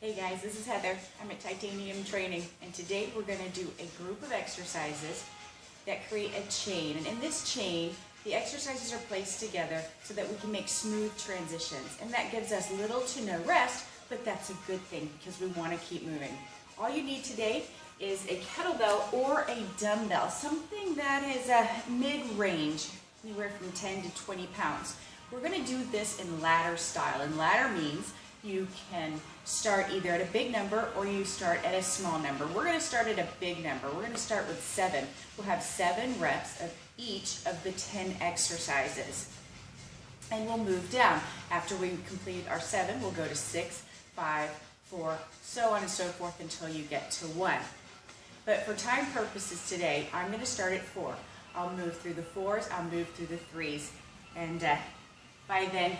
Hey guys, this is Heather. I'm at Titanium Training, and today we're going to do a group of exercises that create a chain. And in this chain, the exercises are placed together so that we can make smooth transitions. And that gives us little to no rest, but that's a good thing because we want to keep moving. All you need today is a kettlebell or a dumbbell, something that is mid-range, anywhere from 10 to 20 pounds. We're going to do this in ladder style, and ladder means you can start either at a big number or you start at a small number. We're going to start at a big number. We're going to start with 7. We'll have 7 reps of each of the 10 exercises. And we'll move down. After we complete our 7, we'll go to 6, 5, 4, so on and so forth until you get to 1. But for time purposes today, I'm going to start at 4. I'll move through the 4s, I'll move through the 3s, and by then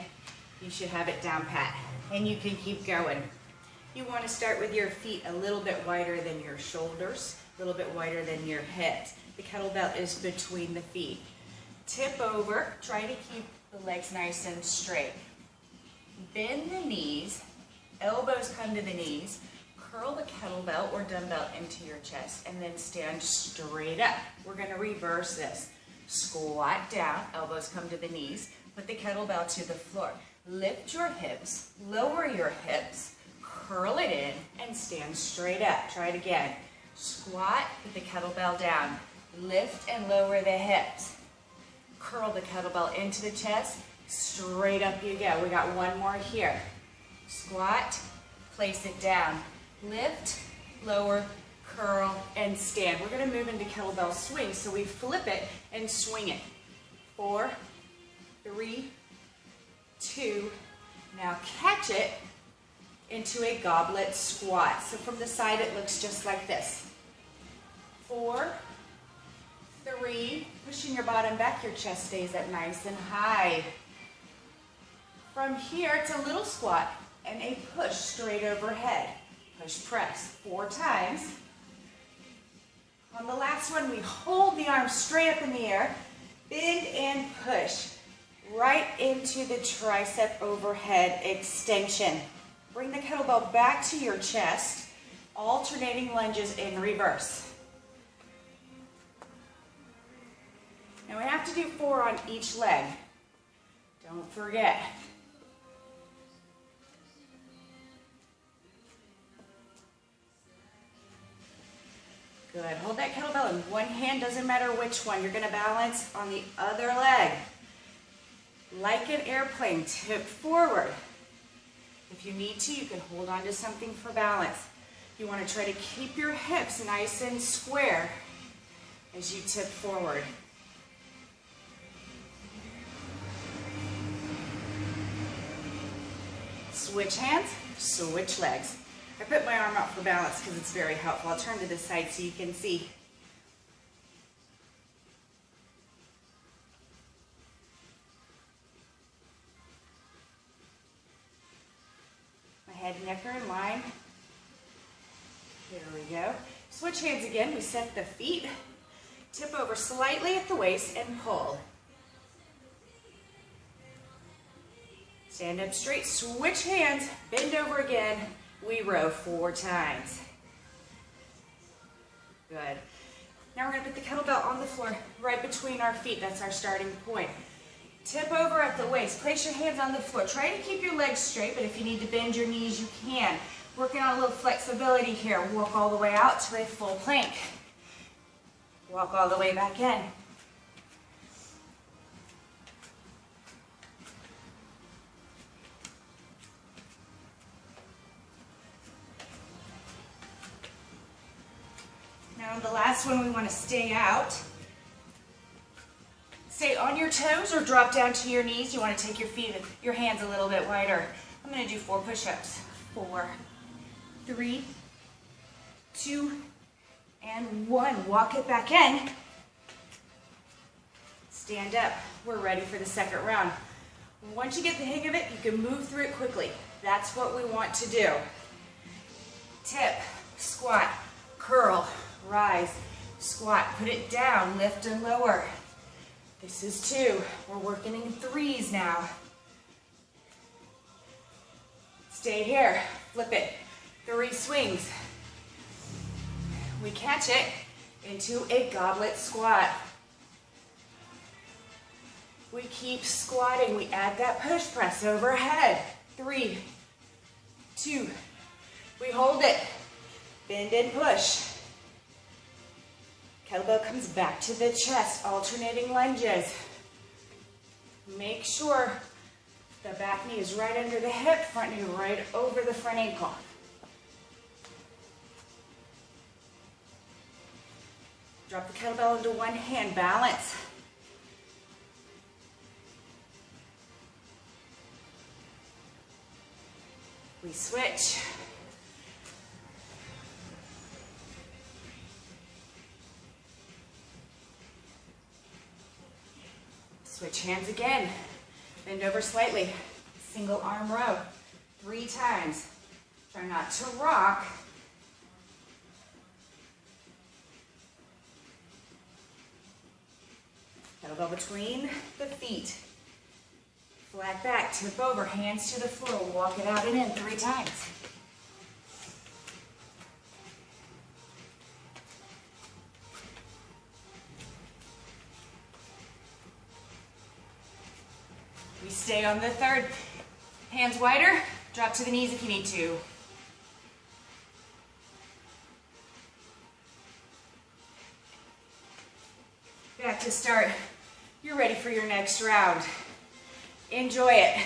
you should have it down pat. And you can keep going. You want to start with your feet a little bit wider than your shoulders, a little bit wider than your hips. The kettlebell is between the feet. Tip over, try to keep the legs nice and straight. Bend the knees, elbows come to the knees, curl the kettlebell or dumbbell into your chest, and then stand straight up. We're going to reverse this. Squat down, elbows come to the knees, put the kettlebell to the floor. Lift your hips, lower your hips, curl it in, and stand straight up. Try it again. Squat, put the kettlebell down. Lift and lower the hips. Curl the kettlebell into the chest. Straight up you go. We got one more here. Squat, place it down. Lift, lower, curl, and stand. We're going to move into kettlebell swing, so we flip it and swing it. 4, 3, 2, now catch it into a goblet squat. So from the side it looks just like this. 4, 3, pushing your bottom back, your chest stays up nice and high. From here it's a little squat and a push straight overhead. Push press 4 times. On the last one we hold the arms straight up in the air, bend and push. Right into the tricep overhead extension. Bring the kettlebell back to your chest, alternating lunges in reverse. Now we have to do 4 on each leg. Don't forget. Good. Hold that kettlebell in one hand, doesn't matter which one. You're going to balance on the other leg. Like an airplane, tip forward. If you need to, you can hold on to something for balance. You want to try to keep your hips nice and square as you tip forward. Switch hands, switch legs. I put my arm out for balance because it's very helpful. I'll turn to this side so you can see. Head and neck are in line. There we go. Switch hands again. We set the feet. Tip over slightly at the waist and pull. Stand up straight. Switch hands. Bend over again. We row 4 times. Good. Now we're going to put the kettlebell on the floor right between our feet. That's our starting point. Tip over at the waist. Place your hands on the floor. Try to keep your legs straight, but if you need to bend your knees, you can. Working on a little flexibility here. Walk all the way out to a full plank. Walk all the way back in. Now on the last one, we want to stay out. Stay on your toes or drop down to your knees. You want to take your hands a little bit wider. I'm going to do 4 push-ups. 4, 3, 2, and 1. Walk it back in. Stand up. We're ready for the second round. Once you get the hang of it, you can move through it quickly. That's what we want to do. Tip, squat, curl, rise, squat. Put it down, lift and lower. This is 2. We're working in 3s now. Stay here. Flip it. 3 swings. We catch it into a goblet squat. We keep squatting. We add that push press overhead. 3, 2. We hold it. Bend and push. Kettlebell comes back to the chest, alternating lunges. Make sure the back knee is right under the hip, front knee right over the front ankle. Drop the kettlebell into one hand, balance. We switch. Switch hands again. Bend over slightly. Single arm row. 3 times. Try not to rock. Kettlebell between the feet. Flat back, tip over, hands to the floor. Walk it out and in 3 times. We stay on the third. Hands wider, drop to the knees if you need to. Back to start. You're ready for your next round. Enjoy it.